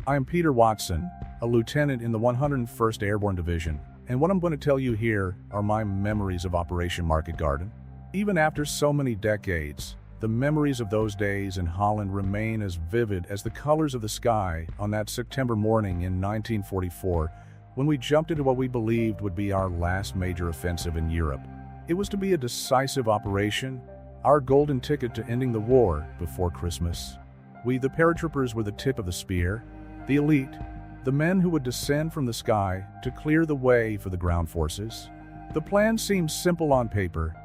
I am Peter Watson, a lieutenant in the 101st Airborne Division, and what I'm going to tell you here are my memories of Operation Market Garden. Even after so many decades, the memories of those days in Holland remain as vivid as the colors of the sky on that September morning in 1944, when we jumped into what we believed would be our last major offensive in Europe. It was to be a decisive operation, our golden ticket to ending the war before Christmas. We, the paratroopers, were the tip of the spear, the elite, the men who would descend from the sky to clear the way for the ground forces. The plan seemed simple on paper: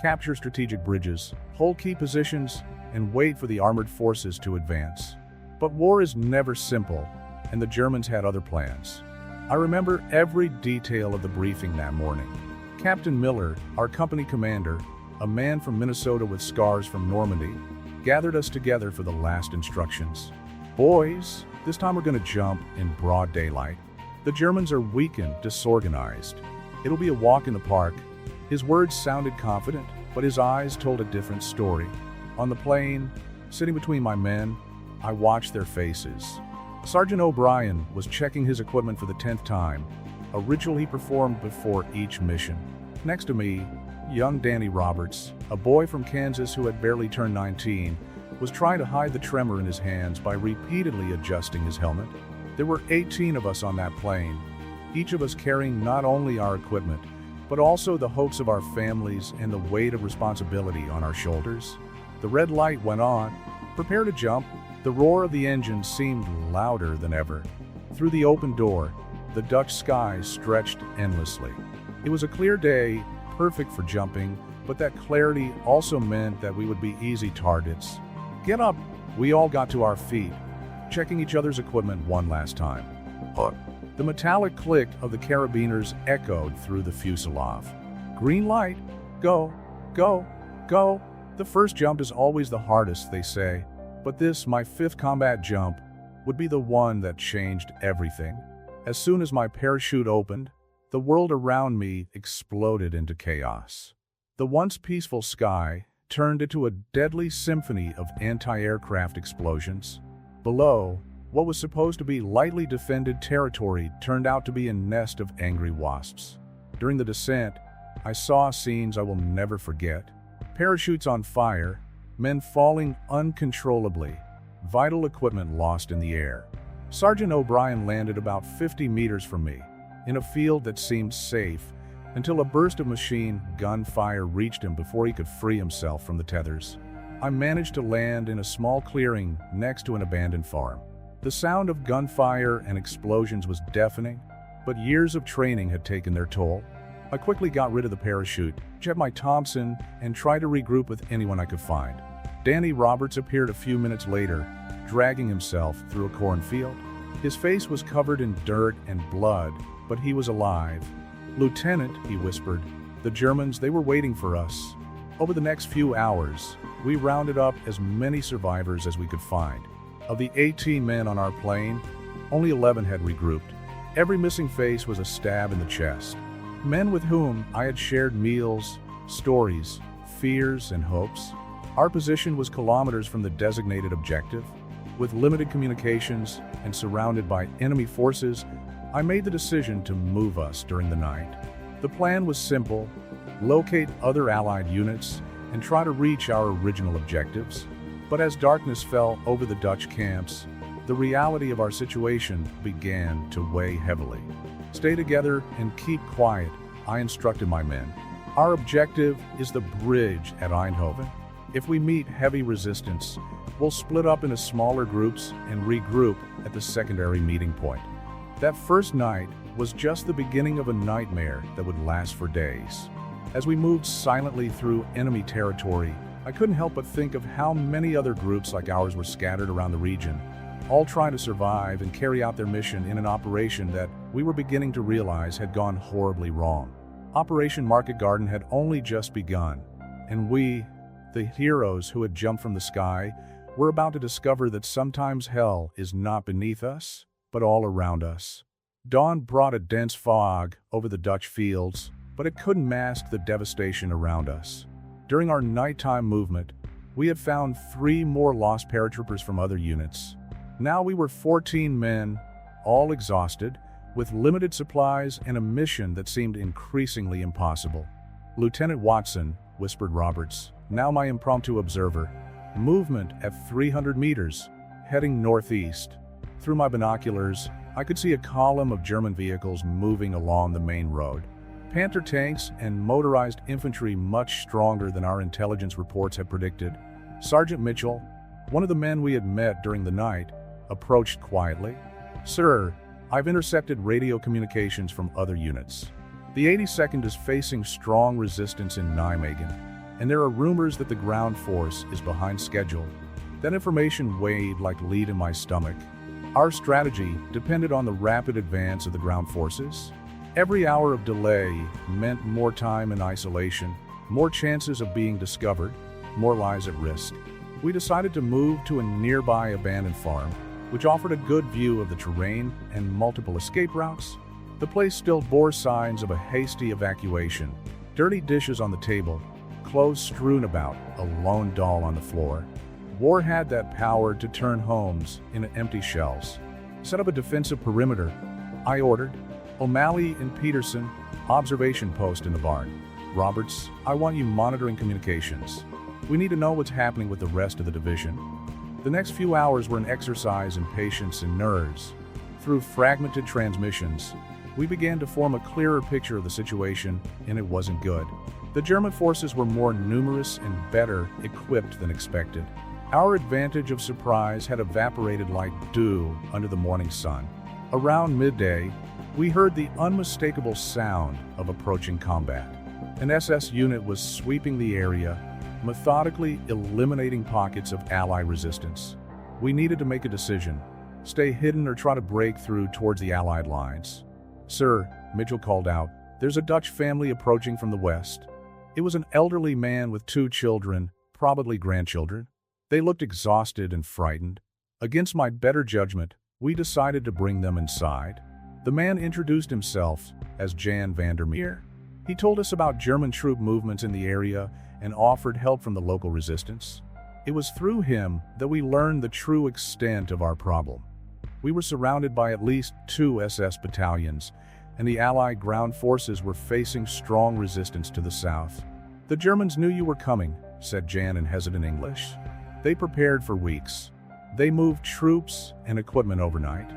capture strategic bridges, hold key positions, and wait for the armored forces to advance. But war is never simple, and the Germans had other plans. I remember every detail of the briefing that morning. Captain Miller, our company commander, a man from Minnesota with scars from Normandy, gathered us together for the last instructions. "Boys, this time we're going to jump in broad daylight. The Germans are weakened, disorganized. It'll be a walk in the park." His words sounded confident, but his eyes told a different story. On the plane, sitting between my men, I watched their faces. Sergeant O'Brien was checking his equipment for the 10th time, a ritual he performed before each mission. Next to me, young Danny Roberts, a boy from Kansas who had barely turned 19, was trying to hide the tremor in his hands by repeatedly adjusting his helmet. There were 18 of us on that plane, each of us carrying not only our equipment, but also the hopes of our families and the weight of responsibility on our shoulders. The red light went on. Prepare to jump. The roar of the engine seemed louder than ever. Through the open door, the Dutch sky stretched endlessly. It was a clear day, perfect for jumping, but that clarity also meant that we would be easy targets. "Get up!" We all got to our feet, checking each other's equipment one last time. The metallic click of the carabiners echoed through the fuselage. "Green light! Go! Go! Go!" The first jump is always the hardest, they say, but this, my 5th combat jump, would be the one that changed everything. As soon as my parachute opened, the world around me exploded into chaos. The once peaceful sky turned into a deadly symphony of anti-aircraft explosions. Below, what was supposed to be lightly defended territory turned out to be a nest of angry wasps. During the descent, I saw scenes I will never forget. Parachutes on fire, men falling uncontrollably, vital equipment lost in the air. Sergeant O'Brien landed about 50 meters from me, in a field that seemed safe, until a burst of machine gun fire reached him before he could free himself from the tethers. I managed to land in a small clearing next to an abandoned farm. The sound of gunfire and explosions was deafening, but years of training had taken their toll. I quickly got rid of the parachute, checked my Thompson, and tried to regroup with anyone I could find. Danny Roberts appeared a few minutes later, dragging himself through a cornfield. His face was covered in dirt and blood, but he was alive. "Lieutenant," he whispered, "the Germans, they were waiting for us." Over the next few hours, we rounded up as many survivors as we could find. Of the 18 men on our plane, only 11 had regrouped. Every missing face was a stab in the chest. Men with whom I had shared meals, stories, fears, and hopes. Our position was kilometers from the designated objective. With limited communications and surrounded by enemy forces, I made the decision to move us during the night. The plan was simple: locate other Allied units and try to reach our original objectives. But as darkness fell over the Dutch camps, the reality of our situation began to weigh heavily. "Stay together and keep quiet," I instructed my men. "Our objective is the bridge at Eindhoven. If we meet heavy resistance, we'll split up into smaller groups and regroup at the secondary meeting point." That first night was just the beginning of a nightmare that would last for days. As we moved silently through enemy territory, I couldn't help but think of how many other groups like ours were scattered around the region, all trying to survive and carry out their mission in an operation that we were beginning to realize had gone horribly wrong. Operation Market Garden had only just begun, and we, the heroes who had jumped from the sky, were about to discover that sometimes hell is not beneath us, but all around us. Dawn brought a dense fog over the Dutch fields, but it couldn't mask the devastation around us. During our nighttime movement, we had found 3 more lost paratroopers from other units. Now we were 14 men, all exhausted, with limited supplies and a mission that seemed increasingly impossible. "Lieutenant Watson," whispered Roberts, now my impromptu observer, "movement at 300 meters, heading northeast." Through my binoculars, I could see a column of German vehicles moving along the main road. Panther tanks and motorized infantry much stronger than our intelligence reports had predicted. Sergeant Mitchell, one of the men we had met during the night, approached quietly. "Sir, I've intercepted radio communications from other units. The 82nd is facing strong resistance in Nijmegen, and there are rumors that the ground force is behind schedule." That information weighed like lead in my stomach. Our strategy depended on the rapid advance of the ground forces. Every hour of delay meant more time in isolation, more chances of being discovered, more lives at risk. We decided to move to a nearby abandoned farm, which offered a good view of the terrain and multiple escape routes. The place still bore signs of a hasty evacuation. Dirty dishes on the table, clothes strewn about, a lone doll on the floor. War had that power to turn homes into empty shells. "Set up a defensive perimeter," I ordered. "O'Malley and Peterson, observation post in the barn. Roberts, I want you monitoring communications. We need to know what's happening with the rest of the division." The next few hours were an exercise in patience and nerves. Through fragmented transmissions, we began to form a clearer picture of the situation, and it wasn't good. The German forces were more numerous and better equipped than expected. Our advantage of surprise had evaporated like dew under the morning sun. Around midday, we heard the unmistakable sound of approaching combat. An SS unit was sweeping the area, methodically eliminating pockets of Allied resistance. We needed to make a decision: stay hidden or try to break through towards the Allied lines. "Sir," Mitchell called out, "there's a Dutch family approaching from the west." It was an elderly man with 2 children, probably grandchildren. They looked exhausted and frightened. Against my better judgment, we decided to bring them inside. The man introduced himself as Jan Vandermeer. He told us about German troop movements in the area and offered help from the local resistance. It was through him that we learned the true extent of our problem. We were surrounded by at least 2 SS battalions, and the Allied ground forces were facing strong resistance to the south. "The Germans knew you were coming," said Jan in hesitant English. "They prepared for weeks. They moved troops and equipment overnight."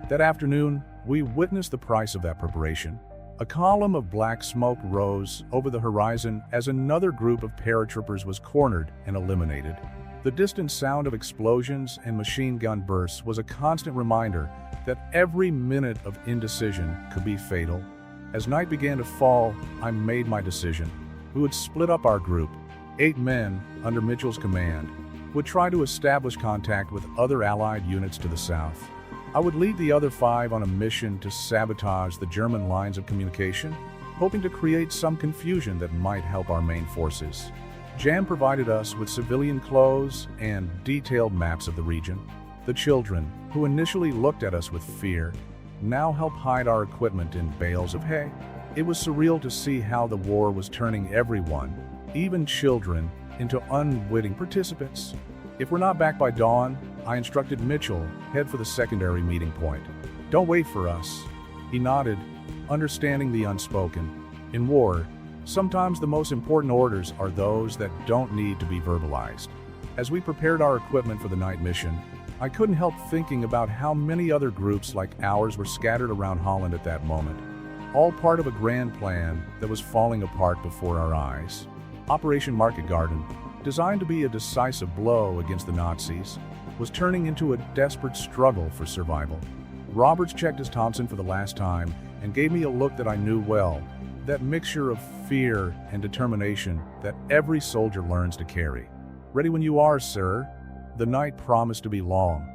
That afternoon, we witnessed the price of that preparation. A column of black smoke rose over the horizon as another group of paratroopers was cornered and eliminated. The distant sound of explosions and machine gun bursts was a constant reminder that every minute of indecision could be fatal. As night began to fall, I made my decision. We would split up our group. 8 men, under Mitchell's command, would try to establish contact with other Allied units to the south. I would lead the other 5 on a mission to sabotage the German lines of communication, hoping to create some confusion that might help our main forces. Jan provided us with civilian clothes and detailed maps of the region. The children, who initially looked at us with fear, now helped hide our equipment in bales of hay. It was surreal to see how the war was turning everyone, even children, into unwitting participants. "If we're not back by dawn," I instructed Mitchell, "head for the secondary meeting point. Don't wait for us." He nodded, understanding the unspoken. In war, sometimes the most important orders are those that don't need to be verbalized. As we prepared our equipment for the night mission, I couldn't help thinking about how many other groups like ours were scattered around Holland at that moment, all part of a grand plan that was falling apart before our eyes. Operation Market Garden, designed to be a decisive blow against the Nazis, was turning into a desperate struggle for survival. Roberts checked his Thompson for the last time and gave me a look that I knew well, that mixture of fear and determination that every soldier learns to carry. "Ready when you are, sir." The night promised to be long,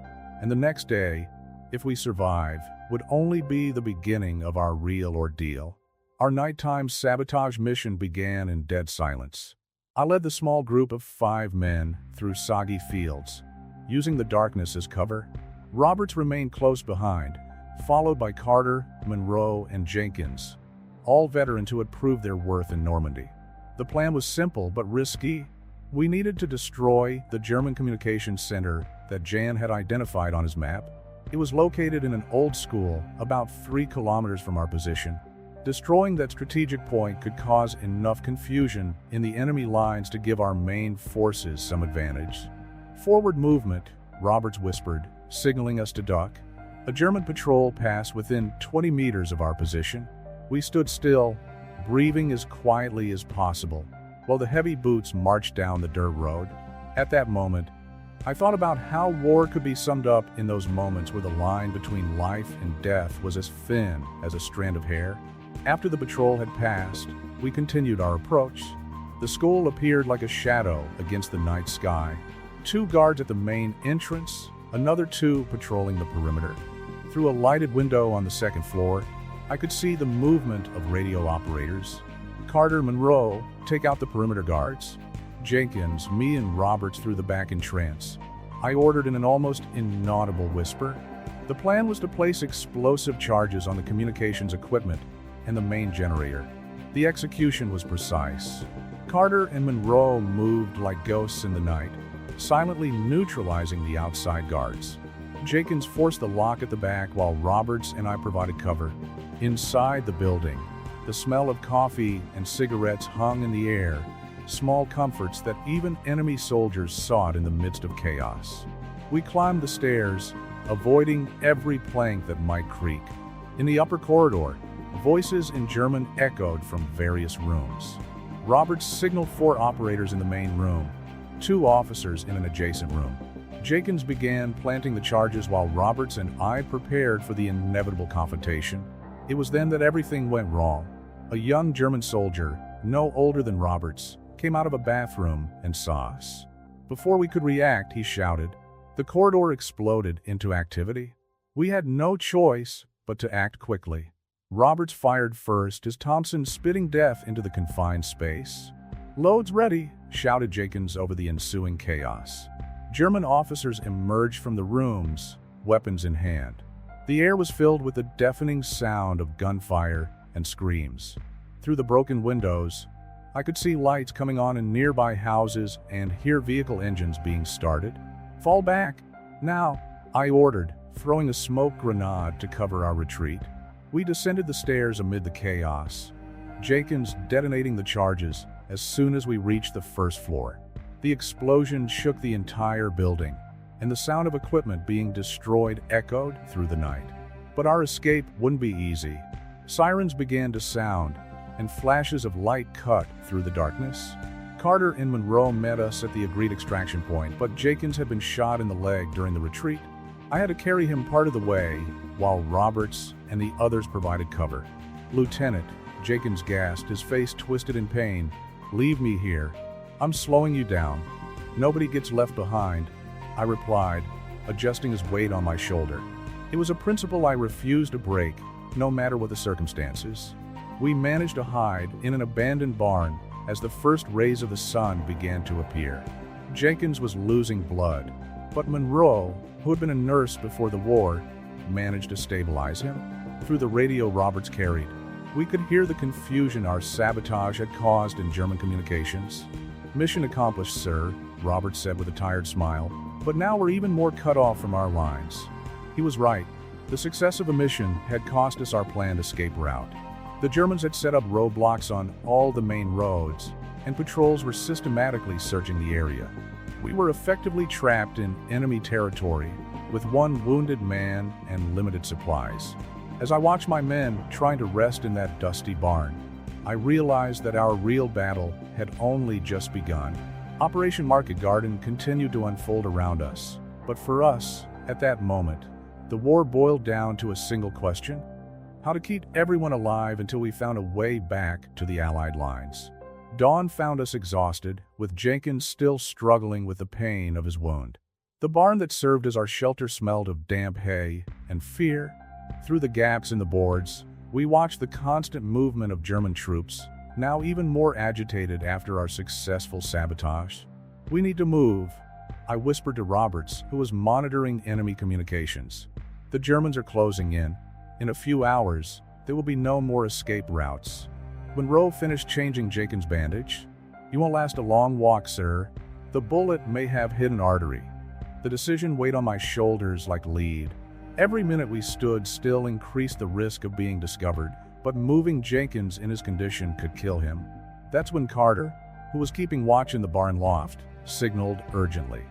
and the next day, if we survive, would only be the beginning of our real ordeal. Our nighttime sabotage mission began in dead silence. I led the small group of 5 men through soggy fields, using the darkness as cover. Roberts remained close behind, followed by Carter, Monroe, and Jenkins, all veterans who had proved their worth in Normandy. The plan was simple but risky. We needed to destroy the German communications center that Jan had identified on his map. It was located in an old school about 3 kilometers from our position. Destroying that strategic point could cause enough confusion in the enemy lines to give our main forces some advantage. "Forward movement," Roberts whispered, signaling us to duck. A German patrol passed within 20 meters of our position. We stood still, breathing as quietly as possible, while the heavy boots marched down the dirt road. At that moment, I thought about how war could be summed up in those moments where the line between life and death was as thin as a strand of hair. After the patrol had passed, we continued our approach. The school appeared like a shadow against the night sky. 2 guards at the main entrance, another 2 patrolling the perimeter. Through a lighted window on the 2nd floor, I could see the movement of radio operators. Carter, Monroe, take out the perimeter guards. Jenkins, me and Roberts through the back entrance. I ordered in an almost inaudible whisper. The plan was to place explosive charges on the communications equipment and the main generator. The execution was precise. Carter and Monroe moved like ghosts in the night, silently neutralizing the outside guards. Jenkins forced the lock at the back while Roberts and I provided cover. Inside the building, the smell of coffee and cigarettes hung in the air, small comforts that even enemy soldiers sought in the midst of chaos. We climbed the stairs, avoiding every plank that might creak. In the upper corridor, voices in German echoed from various rooms. Roberts signaled 4 operators in the main room, 2 officers in an adjacent room. Jenkins began planting the charges while Roberts and I prepared for the inevitable confrontation. It was then that everything went wrong. A young German soldier, no older than Roberts, came out of a bathroom and saw us. Before we could react, he shouted. The corridor exploded into activity. We had no choice but to act quickly. Roberts fired first as Thompson spitting death into the confined space. "Loads ready," shouted Jenkins over the ensuing chaos. German officers emerged from the rooms, weapons in hand. The air was filled with the deafening sound of gunfire and screams. Through the broken windows, I could see lights coming on in nearby houses and hear vehicle engines being started. "Fall back, now," I ordered, throwing a smoke grenade to cover our retreat. We descended the stairs amid the chaos, Jenkins detonating the charges as soon as we reached the 1st floor. The explosion shook the entire building, and the sound of equipment being destroyed echoed through the night. But our escape wouldn't be easy. Sirens began to sound, and flashes of light cut through the darkness. Carter and Monroe met us at the agreed extraction point, but Jenkins had been shot in the leg during the retreat. I had to carry him part of the way, while Roberts and the others provided cover. "Lieutenant," Jenkins gasped, his face twisted in pain, "leave me here. I'm slowing you down. Nobody gets left behind," I replied, adjusting his weight on my shoulder. It was a principle I refused to break, no matter what the circumstances. We managed to hide in an abandoned barn as the first rays of the sun began to appear. Jenkins was losing blood, but Monroe, who had been a nurse before the war, managed to stabilize him. Through the radio Roberts carried, we could hear the confusion our sabotage had caused in German communications. "Mission accomplished, sir," Roberts said with a tired smile, "but now we're even more cut off from our lines." He was right. The success of a mission had cost us our planned escape route. The Germans had set up roadblocks on all the main roads, and patrols were systematically searching the area. We were effectively trapped in enemy territory, with 1 wounded man and limited supplies. As I watched my men trying to rest in that dusty barn, I realized that our real battle had only just begun. Operation Market Garden continued to unfold around us, but for us, at that moment, the war boiled down to a single question: how to keep everyone alive until we found a way back to the Allied lines. Dawn found us exhausted, with Jenkins still struggling with the pain of his wound. The barn that served as our shelter smelled of damp hay and fear. Through the gaps in the boards, we watched the constant movement of German troops, now even more agitated after our successful sabotage. "We need to move," I whispered to Roberts, who was monitoring enemy communications. "The Germans are closing in. In a few hours, there will be no more escape routes." Monroe finished changing Jenkins' bandage. You won't last a long walk, sir. The bullet may have hit an artery. The decision weighed on my shoulders like lead. Every minute we stood still increased the risk of being discovered, but moving Jenkins in his condition could kill him. That's when Carter, who was keeping watch in the barn loft, signaled urgently.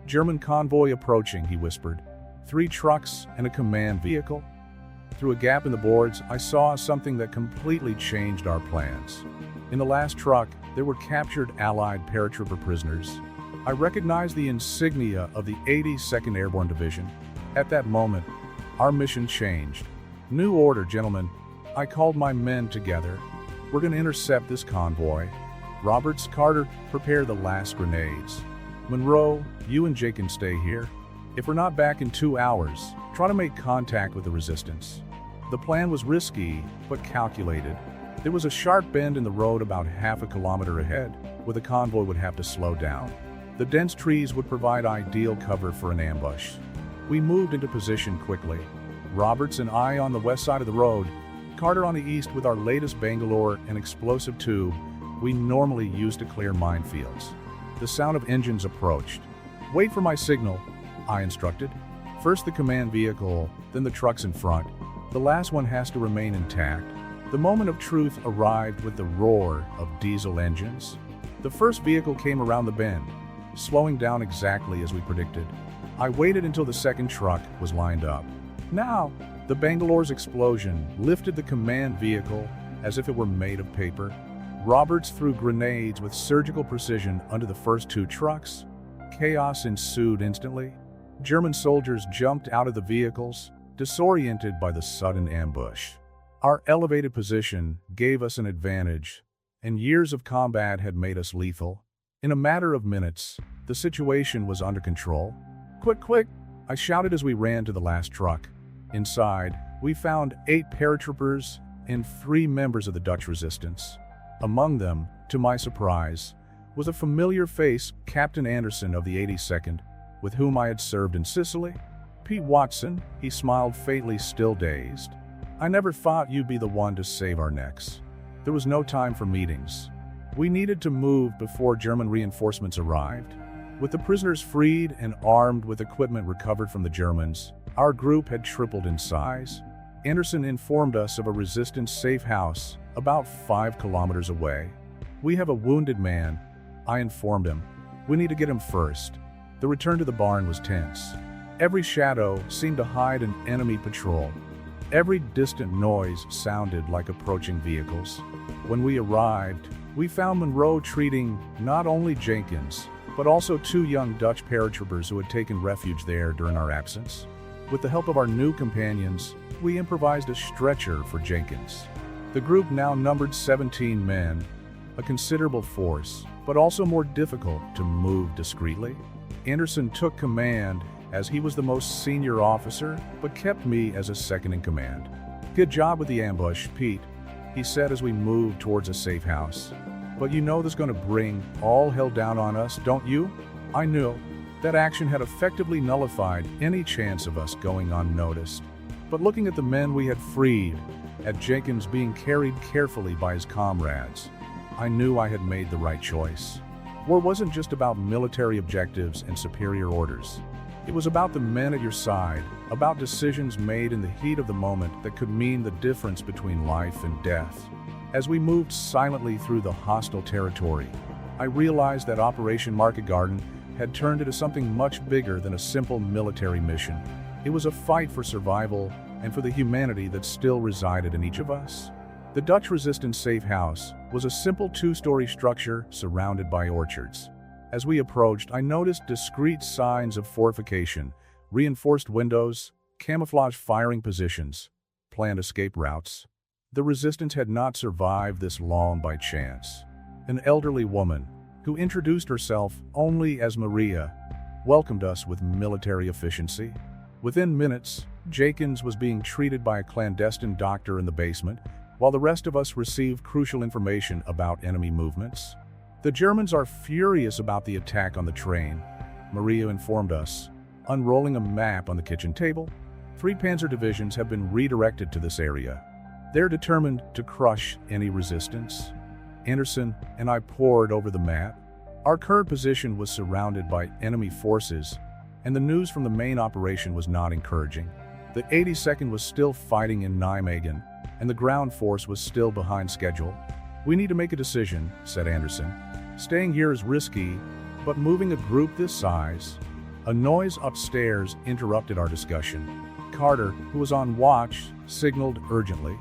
"German convoy approaching," he whispered. 3 trucks and a command vehicle. Through a gap in the boards, I saw something that completely changed our plans. In the last truck, there were captured Allied paratrooper prisoners. I recognized the insignia of the 82nd Airborne Division. At that moment, our mission changed. "New order, gentlemen." I called my men together. "We're going to intercept this convoy. Roberts, Carter, prepare the last grenades. Monroe, you and Jenkins stay here. If we're not back in 2 hours, try to make contact with the resistance." The plan was risky, but calculated. There was a sharp bend in the road about half a kilometer ahead, where the convoy would have to slow down. The dense trees would provide ideal cover for an ambush. We moved into position quickly. Roberts and I on the west side of the road, Carter on the east with our latest Bangalore and explosive tube we normally use to clear minefields. The sound of engines approached. "Wait for my signal," I instructed. "First the command vehicle, then the trucks in front. The last one has to remain intact." The moment of truth arrived with the roar of diesel engines. The first vehicle came around the bend, slowing down exactly as we predicted. I waited until the second truck was lined up. Now, the Bangalore's explosion lifted the command vehicle as if it were made of paper. Roberts threw grenades with surgical precision under the first 2 trucks. Chaos ensued instantly. German soldiers jumped out of the vehicles, disoriented by the sudden ambush. Our elevated position gave us an advantage, and years of combat had made us lethal. In a matter of minutes, the situation was under control. "Quick, quick!" I shouted as we ran to the last truck. Inside, we found 8 paratroopers and 3 members of the Dutch resistance. Among them, to my surprise, was a familiar face, Captain Anderson of the 82nd, with whom I had served in Sicily. "Pete Watson," he smiled faintly, still dazed. "I never thought you'd be the one to save our necks." There was no time for meetings. We needed to move before German reinforcements arrived. With the prisoners freed and armed with equipment recovered from the Germans, our group had tripled in size. Anderson informed us of a resistance safe house about 5 kilometers away. "We have a wounded man," I informed him. "We need to get him first." The return to the barn was tense. Every shadow seemed to hide an enemy patrol. Every distant noise sounded like approaching vehicles. When we arrived, we found Monroe treating not only Jenkins, but also 2 young Dutch paratroopers who had taken refuge there during our absence. With the help of our new companions, we improvised a stretcher for Jenkins. The group now numbered 17 men, a considerable force, but also more difficult to move discreetly. Anderson took command as he was the most senior officer, but kept me as a second in command. "Good job with the ambush, Pete," he said as we moved towards a safe house. "But you know this is going to bring all hell down on us, don't you?" I knew that action had effectively nullified any chance of us going unnoticed. But looking at the men we had freed, at Jenkins being carried carefully by his comrades, I knew I had made the right choice. War wasn't just about military objectives and superior orders. It was about the men at your side, about decisions made in the heat of the moment that could mean the difference between life and death. As we moved silently through the hostile territory, I realized that Operation Market Garden had turned into something much bigger than a simple military mission. It was a fight for survival and for the humanity that still resided in each of us. The Dutch resistance safe house was a simple 2-story structure surrounded by orchards. As we approached, I noticed discreet signs of fortification, reinforced windows, camouflage firing positions, planned escape routes. The resistance had not survived this long by chance. An elderly woman, who introduced herself only as Maria, welcomed us with military efficiency. Within minutes, Jenkins was being treated by a clandestine doctor in the basement, while the rest of us received crucial information about enemy movements. "The Germans are furious about the attack on the train," Maria informed us, unrolling a map on the kitchen table. 3 panzer divisions have been redirected to this area. They're determined to crush any resistance. Anderson and I pored over the map. Our current position was surrounded by enemy forces, and the news from the main operation was not encouraging. The 82nd was still fighting in Nijmegen, and the ground force was still behind schedule. "We need to make a decision," said Anderson. "Staying here is risky, but moving a group this size..." A noise upstairs interrupted our discussion. Carter, who was on watch, signaled urgently.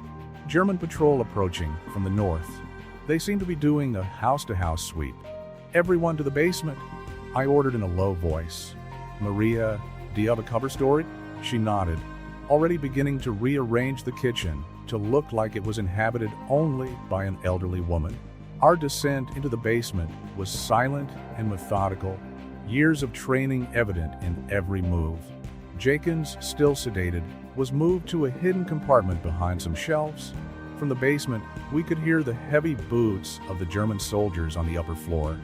"German patrol approaching from the north. They seem to be doing a house-to-house sweep. Everyone to the basement," I ordered in a low voice. "Maria, do you have a cover story?" She nodded, already beginning to rearrange the kitchen to look like it was inhabited only by an elderly woman. Our descent into the basement was silent and methodical, years of training evident in every move. Jenkins, still sedated, was moved to a hidden compartment behind some shelves. From the basement, we could hear the heavy boots of the German soldiers on the upper floor.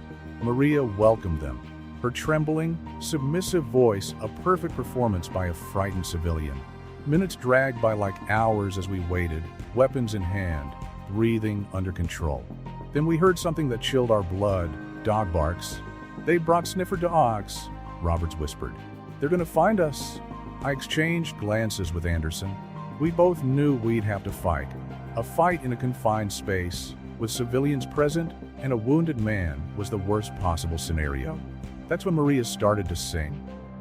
Maria welcomed them, her trembling, submissive voice a perfect performance by a frightened civilian. Minutes dragged by like hours as we waited, weapons in hand, breathing under control. Then we heard something that chilled our blood, dog barks. "They brought sniffer dogs," Roberts whispered. "They're gonna find us." I exchanged glances with Anderson. We both knew we'd have to fight. A fight in a confined space, with civilians present and a wounded man, was the worst possible scenario. That's when Maria started to sing.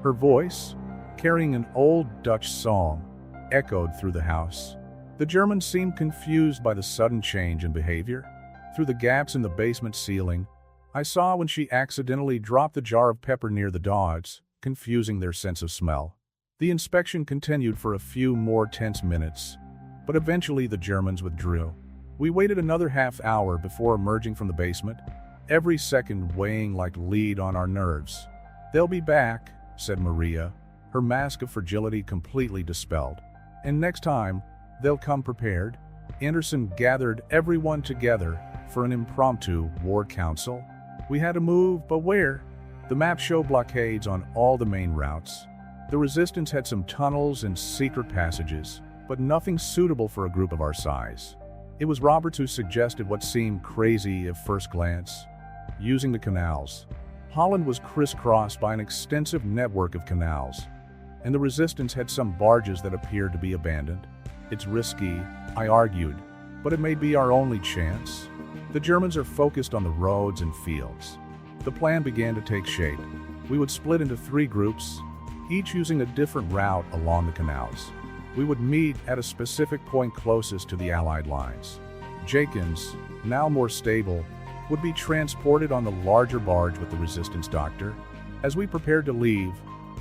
Her voice, carrying an old Dutch song, echoed through the house. The Germans seemed confused by the sudden change in behavior. Through the gaps in the basement ceiling, I saw when she accidentally dropped the jar of pepper near the dogs, confusing their sense of smell. The inspection continued for a few more tense minutes, but eventually the Germans withdrew. We waited another half hour before emerging from the basement, every second weighing like lead on our nerves. "They'll be back," said Maria, her mask of fragility completely dispelled. "And next time, they'll come prepared." Anderson gathered everyone together for an impromptu war council. We had to move, but where? The map showed blockades on all the main routes. The resistance had some tunnels and secret passages, but nothing suitable for a group of our size. It was Roberts who suggested what seemed crazy at first glance: using the canals. Holland was crisscrossed by an extensive network of canals, and the resistance had some barges that appeared to be abandoned. "It's risky," I argued, "but it may be our only chance. The Germans are focused on the roads and fields." The plan began to take shape. We would split into 3 groups, each using a different route along the canals. We would meet at a specific point closest to the Allied lines. Jenkins, now more stable, would be transported on the larger barge with the resistance doctor. As we prepared to leave,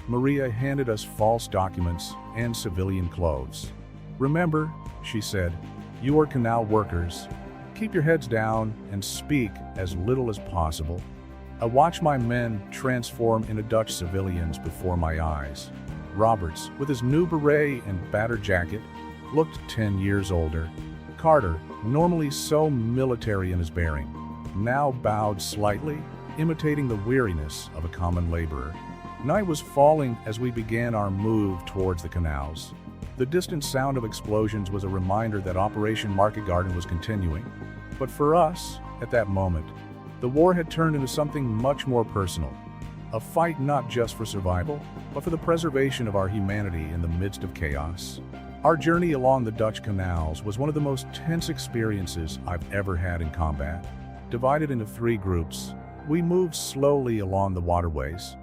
Maria handed us false documents and civilian clothes. "Remember," she said, "you are canal workers. Keep your heads down and speak as little as possible." I watched my men transform into Dutch civilians before my eyes. Roberts, with his new beret and battered jacket, looked 10 years older. Carter, normally so military in his bearing, now bowed slightly, imitating the weariness of a common laborer. Night was falling as we began our move towards the canals. The distant sound of explosions was a reminder that Operation Market Garden was continuing. But for us, at that moment, the war had turned into something much more personal. A fight not just for survival, but for the preservation of our humanity in the midst of chaos. Our journey along the Dutch canals was one of the most tense experiences I've ever had in combat. Divided into 3 groups, we moved slowly along the waterways,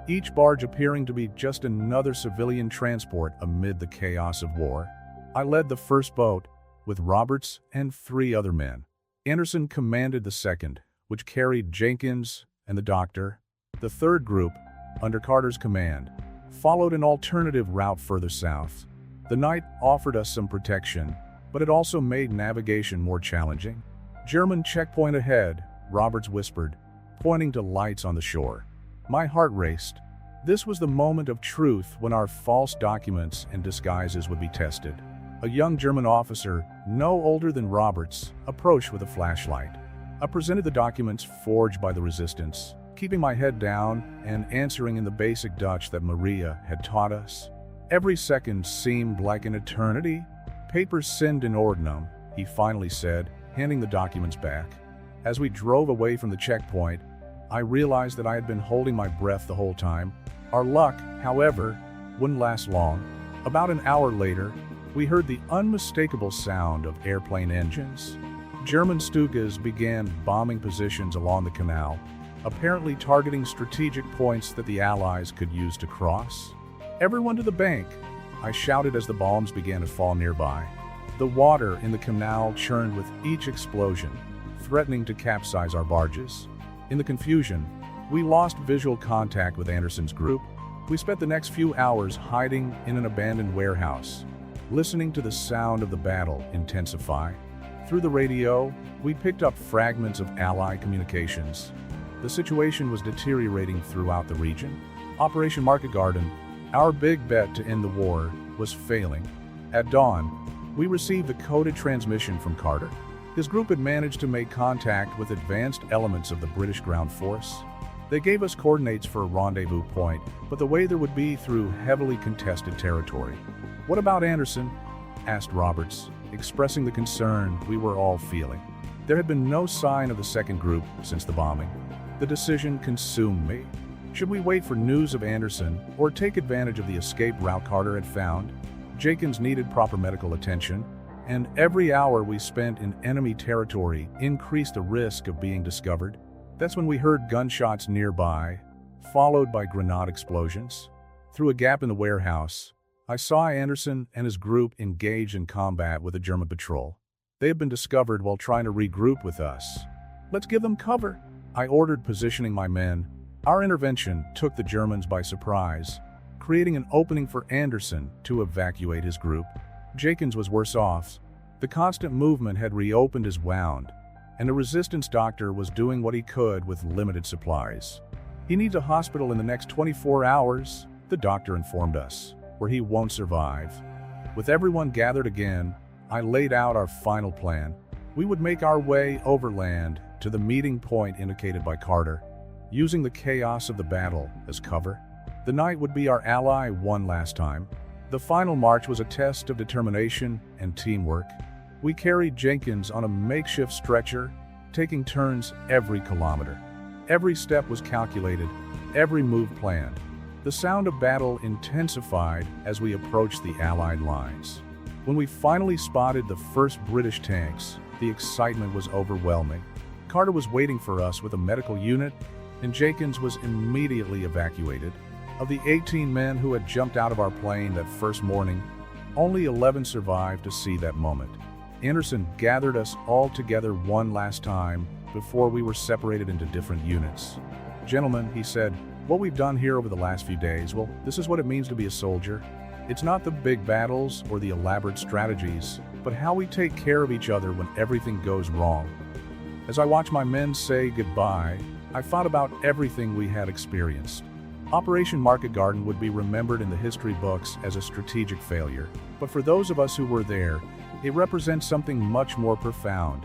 each barge appearing to be just another civilian transport amid the chaos of war. I led the first boat, with Roberts and 3 other men. Anderson commanded the second, which carried Jenkins and the doctor. The third group, under Carter's command, followed an alternative route further south. The night offered us some protection, but it also made navigation more challenging. "German checkpoint ahead," Roberts whispered, pointing to lights on the shore. My heart raced. This was the moment of truth when our false documents and disguises would be tested. A young German officer, no older than Roberts, approached with a flashlight. I presented the documents forged by the resistance, keeping my head down and answering in the basic Dutch that Maria had taught us. Every second seemed like an eternity. "Papers sind in ordnung," he finally said, handing the documents back. As we drove away from the checkpoint, I realized that I had been holding my breath the whole time. Our luck, however, wouldn't last long. About an hour later, we heard the unmistakable sound of airplane engines. German Stukas began bombing positions along the canal, apparently targeting strategic points that the Allies could use to cross. "Everyone to the bank!" I shouted as the bombs began to fall nearby. The water in the canal churned with each explosion, threatening to capsize our barges. In the confusion, we lost visual contact with Anderson's group. We spent the next few hours hiding in an abandoned warehouse, listening to the sound of the battle intensify. Through the radio, we picked up fragments of Allied communications. The situation was deteriorating throughout the region. Operation Market Garden, our big bet to end the war, was failing. At dawn, we received a coded transmission from Carter. His group had managed to make contact with advanced elements of the British ground force. They gave us coordinates for a rendezvous point, but the way there would be through heavily contested territory. "What about Anderson?" asked Roberts, expressing the concern we were all feeling. There had been no sign of the second group since the bombing. The decision consumed me. Should we wait for news of Anderson or take advantage of the escape route Carter had found? Jenkins needed proper medical attention, and every hour we spent in enemy territory increased the risk of being discovered. That's when we heard gunshots nearby, followed by grenade explosions. Through a gap in the warehouse, I saw Anderson and his group engage in combat with a German patrol. They had been discovered while trying to regroup with us. "Let's give them cover," I ordered, positioning my men. Our intervention took the Germans by surprise, creating an opening for Anderson to evacuate his group. Jenkins was worse off. The constant movement had reopened his wound, and the resistance doctor was doing what he could with limited supplies. "He needs a hospital in the next 24 hours, the doctor informed us, where he won't survive." With everyone gathered again, I laid out our final plan. We would make our way overland to the meeting point indicated by Carter, using the chaos of the battle as cover. The night would be our ally one last time. The final march was a test of determination and teamwork. We carried Jenkins on a makeshift stretcher, taking turns every kilometer. Every step was calculated, every move planned. The sound of battle intensified as we approached the Allied lines. When we finally spotted the first British tanks, the excitement was overwhelming. Carter was waiting for us with a medical unit, and Jenkins was immediately evacuated. Of the 18 men who had jumped out of our plane that first morning, only 11 survived to see that moment. Anderson gathered us all together one last time before we were separated into different units. "Gentlemen," he said, "what we've done here over the last few days, well, this is what it means to be a soldier. It's not the big battles or the elaborate strategies, but how we take care of each other when everything goes wrong." As I watched my men say goodbye, I thought about everything we had experienced. Operation Market Garden would be remembered in the history books as a strategic failure, but for those of us who were there, it represents something much more profound.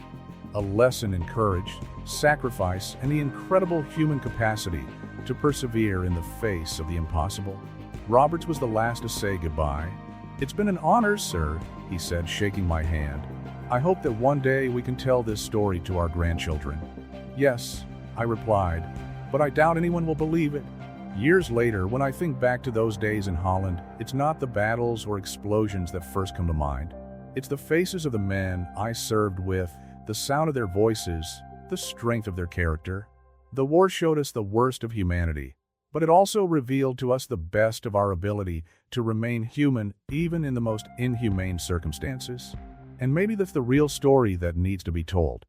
A lesson in courage, sacrifice, and the incredible human capacity to persevere in the face of the impossible. Roberts was the last to say goodbye. "It's been an honor, sir," he said, shaking my hand. "I hope that one day we can tell this story to our grandchildren." "Yes," I replied, "but I doubt anyone will believe it." Years later, when I think back to those days in Holland, it's not the battles or explosions that first come to mind. It's the faces of the men I served with, the sound of their voices, the strength of their character. The war showed us the worst of humanity, but it also revealed to us the best of our ability to remain human even in the most inhumane circumstances. And maybe that's the real story that needs to be told.